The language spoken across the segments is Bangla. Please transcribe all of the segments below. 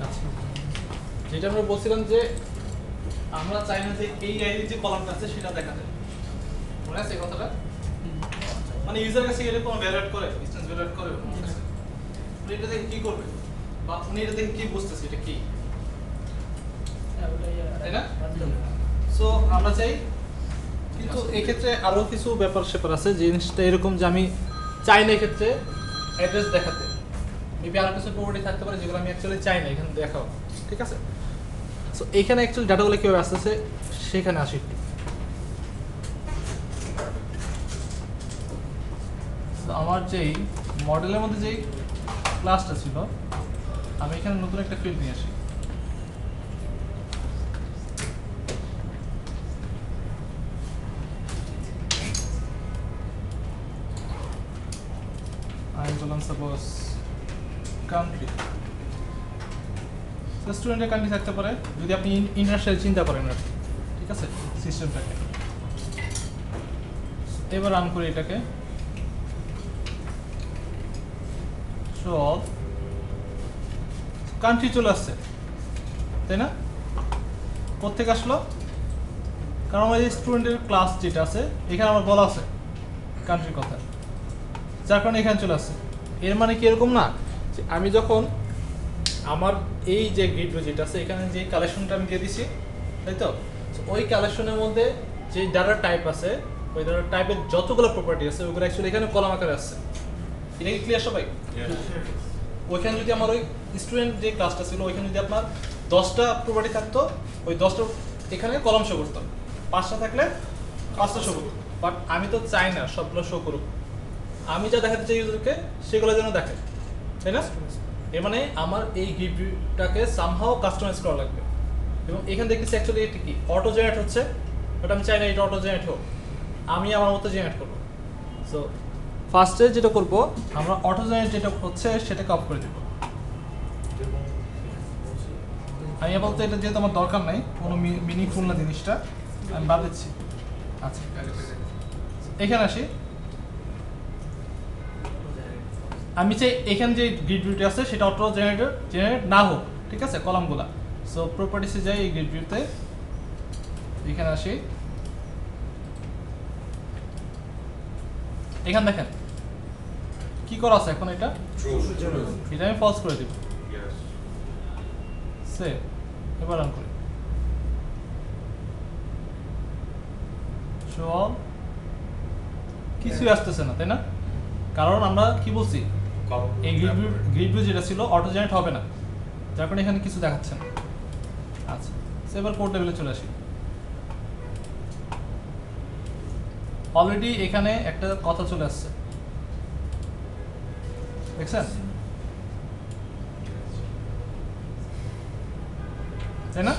আচ্ছা, যেটা আমরা বলছিলাম যে আমরা চাই না যে এই আইডি যে কলামটা আছে সেটা দেখাতে, মনে আছে এই কথাটা? মানে ইউজার কাছে এটা কোনো ভ্যালিডেট করে, ইনস্ট্যান্স ভ্যালিডেট করে উনি এটা দেখে কি করবে, বা উনি এটা দেখে কি বুঝতেছে এটা কি, তাই না? সো আমরা চাই, কিন্তু এই ক্ষেত্রে আরো কিছু ব্যাপার স্যাপার আছে, জিনিসটা এরকম যে আমি চাই না এই ক্ষেত্রে অ্যাড্রেস দেখাতে, মেবি আরো কিছু প্রপার্টি থাকতে পারে যেগুলো আমি অ্যাকচুয়ালি চাই না এখানে দেখাও, ঠিক আছে? সো এইখানে অ্যাকচুয়ালি ডাটাগুলো কীভাবে আসতেছে সেখানে আসি একটু। আমার যেই মডেলের মধ্যে যেই ক্লাসটা ছিল, আমি এখানে নতুন একটা ফিল্ড নিয়ে আসি। আমি বললাম সাপোজ কান্ট্রি, স্টুডেন্টের কান্ট্রি থাকতে পারে যদি আপনি ইন্টারন্যাশনাল চিন্তা করেন আর কি, ঠিক আছে সিস্টেমটাকে। এবার রান করি এটাকে, সব কান্ট্রি চলে আসছে, তাই না? কোত্থেকে আসলো? কারণ আমার এই স্টুডেন্টের ক্লাস যেটা আছে এখানে আমার বলা আছে কান্ট্রির কথা, যার কারণে এখানে চলে আসছে। এর মানে কি এরকম না যে আমি যখন আমার এই যে গ্রিড যেটা আছে এখানে যে কালেকশনটা আমি দিয়ে দিছি, তাই তো? ওই কালেকশনের মধ্যে যে ডাটা টাইপ আছে, ওই ডাটা টাইপের যতগুলো প্রপার্টি আছে ওইগুলো অ্যাকচুয়ালি এখানে কলাম আকারে আসছে। এটা কি ক্লিয়ার সবাই? ওইখানে যদি আমার ওই স্টুডেন্ট যে ক্লাসটা ছিল ওইখানে যদি আপনার 10টা প্রপার্টি থাকতো, ওই 10টা এখানে কলাম শো করতাম, 5টা থাকলে 5টা শো করতো। বাট আমি তো চাই না সবগুলো শো করুক, আমি যা দেখাতে চাই ইউজারকে সেগুলো যেন দেখে, তাই না? এর মানে আমার এই গিফটটাকে সামহাও কাস্টমাইজ করা লাগবে। এবং এখানে দেখতেছি অ্যাকচুয়ালি এটা কি অটো জেনারেট হচ্ছে, বাট আমি চাই না এটা অটো জেনারেট হোক, আমি আমার মতো জেনারেট করবো। সো ফার্স্টে যেটা করবো, আমরা অটো জেনারেট যেটা হচ্ছে সেটাকে অফ করে দেবো। আমি বলতে এটা যেহেতু আমার দরকার নাই, কোনো মিনিংফুল না জিনিসটা, আমি বাদ দিচ্ছি। আচ্ছা, এখানে আসি, আমি চাই এখানে যে গ্রিড ভিউটি আছে সেটা অটো জেনারেট না হোক, ঠিক আছে, কলামগুলা। সো প্রপার্টিসে যাই, এই গ্রিড ভিউতে এখানে আসি, এখানে দেখেন কি করা আছে এখন, এটা এটা আমি ফলস করে দিব। সেভ, এবার রান করি, শো অল, কিছুই আসতেছে না, তাই না? কারণ আমরা কি বলছি, এই গ্রিড ভিউ যেটা ছিল অটো জেনারেট হবে না, যার কারণে এখানে কিছু দেখাচ্ছে না। আচ্ছা, এবার কোড টেবিলে চলে আসি। অলরেডি এখানে একটা কথা চলে আসছে, দেখছেন, তাই না?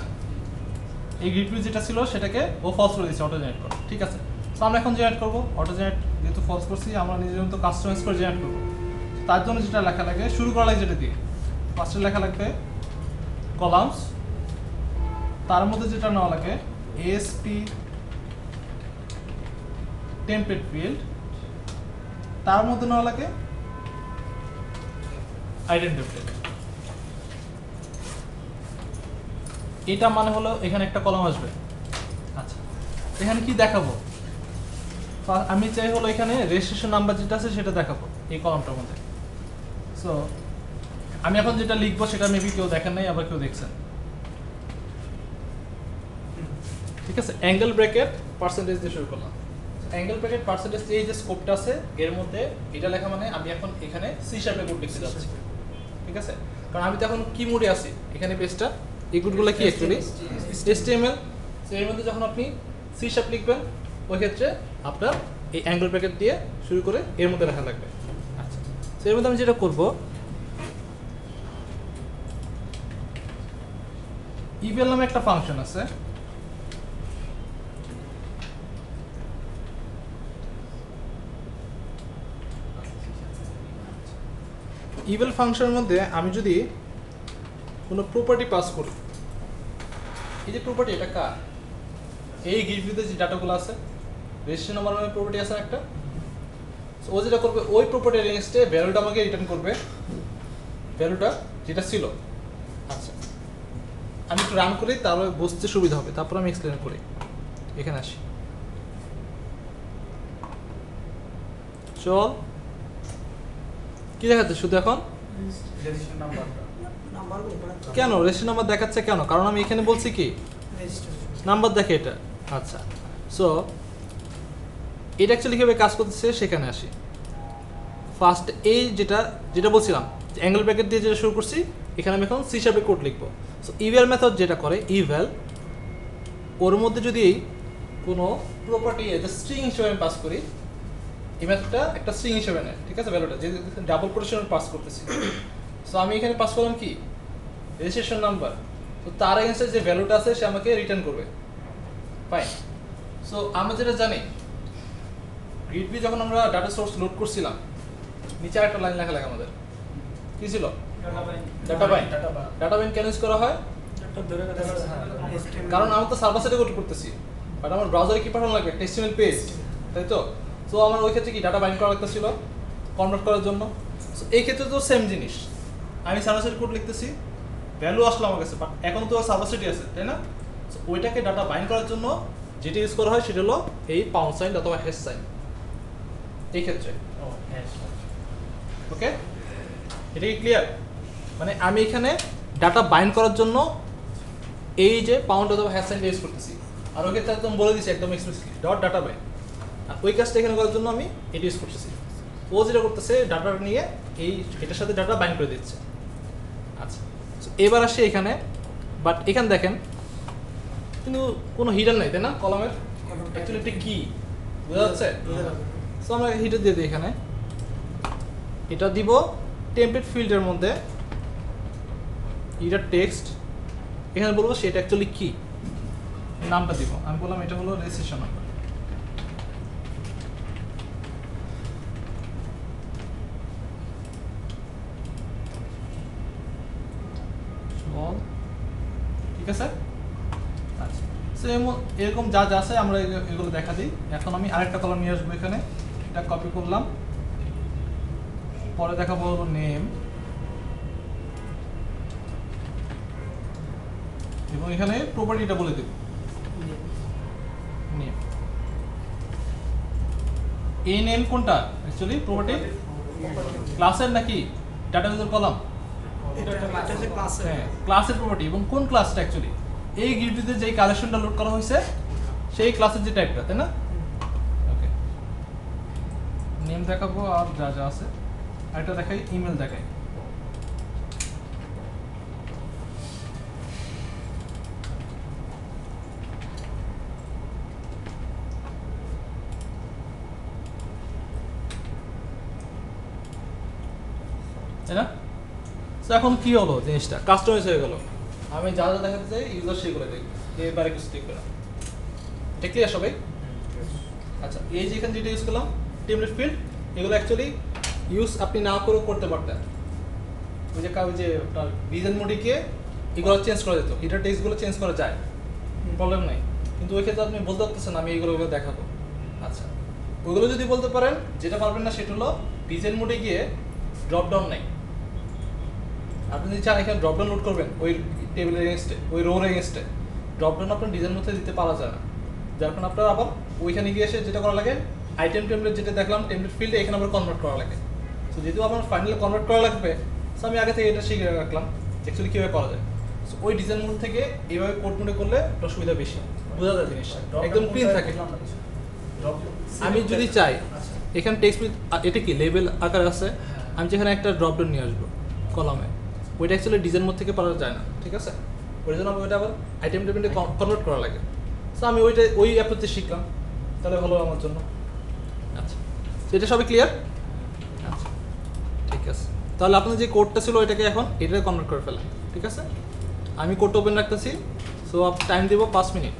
এই গ্রিড ভিউ যেটা ছিল সেটাকে ও ফলস করে দিচ্ছে অটো জেনারেট করে, ঠিক আছে। তো আমরা এখন জেনারেট করবো, অটো জেনারেট যেহেতু ফলস করছি আমরা নিজের মতো কাস্টমাইজ করে জেনারেট করবো। তার জন্য যেটা লেখা লাগে, শুরু করা লাগে যেটা দিয়ে, ফার্স্টে লেখা লাগবে কলামস, তার মধ্যে যেটা নেওয়া লাগে এএসপি টেমপ্লেট ফিল্ড, তার মধ্যে নেওয়া লাগে আইডেন্টি টেমপ্লেট। এটা মানে হলো এখানে একটা কলাম আসবে। আচ্ছা, এখানে কি দেখাবো? আমি চাই হলো এখানে রেজিস্ট্রেশন নাম্বার যেটা আছে সেটা দেখাবো এই কলামটার মধ্যে। সো আমি এখন যেটা লিখবো সেটা মেবি কেউ দেখেন নাই, আবার কেউ দেখছেন, ঠিক আছে। অ্যাঙ্গেল ব্র্যাকেট পার্সেন্টেজ দিয়ে শুরু করলাম। অ্যাঙ্গেল ব্র্যাকেট পার্সেন্টেজ এই যে স্কোপটা আছে এর মধ্যে এটা লেখা মানে আমি এখন এখানে সি শার্পে কোড লিখতে যাচ্ছি, ঠিক আছে। কারণ আমি তো এখন কি মোডে আছি, এখানে পেজটা এই কোডগুলো কি অ্যাকচুয়ালি HTML। সো এর মধ্যে যখন আপনি সি শার্প লিখবেন ওই ক্ষেত্রে আপনার এই অ্যাঙ্গেল ব্র্যাকেট দিয়ে শুরু করে এর মধ্যে লেখা লাগবে। আচ্ছা, তো এর মধ্যে আমি যেটা করব, ইভেল নামে একটা ফাংশন আছে, ইভেল ফাংশনের মধ্যে আমি যদি কোনো প্রপার্টি পাস করি, এই যে প্রপার্টি এটা কার, এই গিভভিউতে যে ডাটাগুলো আছে রেজিস্ট্রেশন নাম্বার নামে প্রপার্টি আছে একটা, ও যেটা করবে ওই প্রপার্টি এগেইনস্টে ভ্যালুটা আমাকে রিটার্ন করবে ভ্যালুটা যেটা ছিল। আচ্ছা আমি একটু রান করি, তাহলে বুঝতে সুবিধা হবে, তারপর আমি এক্সপ্লেন করি। এখানে আসি, চল কি দেখাচ্ছে শুধু এখন কেন রেজিস্ট্রেশন নাম্বার দেখাচ্ছে কেন? কারণ আমি এখানে বলছি কি নাম্বার দেখে এটা। আচ্ছা সো এটা অ্যাকচুয়ালি কীভাবে কাজ করতেছে সেখানে আসি। ফার্স্ট এই যেটা যেটা বলছিলাম অ্যাঙ্গেল ব্র্যাকেট দিয়ে যেটা শুরু করছি, এখানে আমি এখন সি শার্পে কোড লিখবো। সো ইভ্যাল মেথড যেটা করে, ইভ্যাল ওর মধ্যে যদি কোনো প্রপার্টি স্ট্রিং হিসেবে আমি পাস করি, এই মেথডটা একটা স্ট্রিং হিসেবে নেয়, ঠিক আছে? ভ্যালুটা যে ডাবল কোটেশন পাস করতেছি। সো আমি এখানে পাস করলাম কি রেজিস্ট্রেশন নাম্বার, তো তার এগেইনস্টে যে ভ্যালুটা আছে সে আমাকে রিটার্ন করবে। ফাইন। সো আমরা যেটা জানি গ্রিডবি যখন আমরা ডাটা সোর্স লোড করছিলাম, নিচে একটা লাইন লেখা লাগে আমাদের, কি ছিল? Data bind. ডাটা বাইন্ড কেন ইউজ করা হয়? কারণ আমি তো সার্ভার সাইডে কোড করতেছি, বাট আমার ব্রাউজারে কি পাঠানো লাগবে? একটা HTML পেজ, তাই তো? সো আমার ওই ক্ষেত্রে কি ডাটা বাইন্ড করা লাগতেছিল কনভার্ট করার জন্য। সো এই ক্ষেত্রে তো সেম জিনিস, আমি সার্ভার সাইড কোড লিখতেছি, ভ্যালু আসলো আমার কাছে, বাট এখন তো সার্ভার সাইডে আছে, তাই না? সো ওইটাকে ডাটা বাইন্ড করার জন্য যেটা ইউজ করা হয় সেটা হলো এই পাউন্ড সাইন অথবা হ্যাশ সাইন এই ক্ষেত্রে। ওকে, এটা কি ক্লিয়ার? মানে আমি এখানে ডাটা বাইন্ড করার জন্য এই যে পাউন্ড অথবা হ্যাশ সাইনটা ইউজ করতেছি, আর ওই ক্ষেত্রে একদম বলে দিচ্ছি একদম এক্সপ্রেসলি ডট ডাটা বাইন্ড। আর ওই কাজটা এখানে করার জন্য আমি এটা ইউজ করতেছি। ও যেটা করতেছে ডাটা নিয়ে এটার সাথে ডাটা বাইন্ড করে দিচ্ছে। আচ্ছা এবার আসি এখানে, বাট এখানে দেখেন কিন্তু কোনো হিডার নাই, তাই না? কলামের অ্যাকচুয়ালি এটা কি বোঝা যাচ্ছে? সো আমরা হিডার দিয়ে দিই এখানে, এটা দিব টেমপ্লেট ফিল্ডের মধ্যে, এটা টেক্সট, এখানে বলবো সেটা অ্যাকচুয়ালি কি, নামটা দিব। আমি বললাম এটা হলো রেজিস্ট্রেশন নাম্বার। ঠিক আছে? আচ্ছা সো এরকম যা যা আছে আমরা এগুলো দেখা দিই। এখন আমি আরেকটা কলাম নিয়ে আসবো এখানে, এটা কপি করলাম, পরে দেখাবো নেম, এবং এখানে প্রপার্টিটা বলে দেব নেম। এই নেম কোনটা অ্যাকচুয়ালি? প্রপার্টি ক্লাসের নাকি ডাটাবেজের কলাম? হ্যাঁ ক্লাসের প্রপার্টি। এবং কোন ক্লাসটা অ্যাকচুয়ালি এই গ্রিডবিতে যেই কালেকশনটা লোড করা হয়েছে সেই ক্লাসের যে টাইপটা, তাই না? ওকে, নেম দেখাবো আর যা যা আছে। আরেকটা দেখাই, ইমেল দেখাই। তাই না? তো এখন কি হলো জিনিসটা কাস্টমাইজ হয়ে গেল। আমি যা যা দেখাতে চাই ইউজার সেগুলো দেখবে, এবারে কিছু দেখবে না। এটা ক্লিয়ার সবাই? আচ্ছা এই যে এখানে যেটা ইউজ করলাম টেমপ্লেট ফিল্ড, এগুলো অ্যাকচুয়ালি ইউজ আপনি না করেও করতে পারতেন। ওই যে আপনার ভিজন মোডিকে এগুলো চেঞ্জ করা যেত, হিডার টেক্সটগুলো চেঞ্জ করা যায়, প্রবলেম নাই। কিন্তু ওই ক্ষেত্রে আপনি বলতে পারতেছেন আমি এগুলো দেখাবো। আচ্ছা ওইগুলো যদি বলতে পারেন, যেটা পারবেন না সেটা হলো ভিজন মোডে গিয়ে ড্রপডাউন নাই। আপনি যদি চান এখানে ড্রপডাউন লোড করবেন ওই টেবিলের এগেনস্টে, ওই রোর এগেনস্টে, ড্রপডাউন আপনার ডিজাইন মধ্যে দিতে পারা যায় না। যার কারণে আপনার আবার ওইখানে গিয়ে এসে যেটা করা লাগে, আইটেম টেমপ্লেট যেটা দেখলাম টেমপ্লেট ফিল্ডে, এখানে আবার কনভার্ট করা লাগে। সো যেহেতু আপনার ফাইনালি কনভার্ট করা লাগবে, সো আমি আগে থেকে এটা শিখে রাখলাম অ্যাকচুয়ালি কীভাবে করা যায়। সো ওই ডিজাইন মোড থেকে এইভাবে কোড মোডে করলে একটা সুবিধা বেশি, বোঝা যায় জিনিসটা একদম ক্লিন থাকে। আমি যদি চাই এখানে টেক্সট এটা কি লেবেল আকারে আছে, আমি যেখানে একটা ড্রপডাউন নিয়ে আসবো কলামে, ওইটা অ্যাকচুয়ালি ডিজাইন মোড থেকে পারা যায় না, ঠিক আছে? ওই জন্য ওইটা আবার আইটেম টেবিলে কনভার্ট করা লাগে। সো আমি ওই অ্যাপ্রোচে শিখলাম, তাহলে ভালো আমার জন্য। আচ্ছা তো এটা সবই ক্লিয়ার? আচ্ছা ঠিক আছে, তাহলে আপনার যে কোডটা ছিল ওইটাকে এখন এটাকে কনভার্ট করে ফেলেন, ঠিক আছে? আমি কোডটা ওপেন রাখতেছি। সো টাইম দিব 5 মিনিট।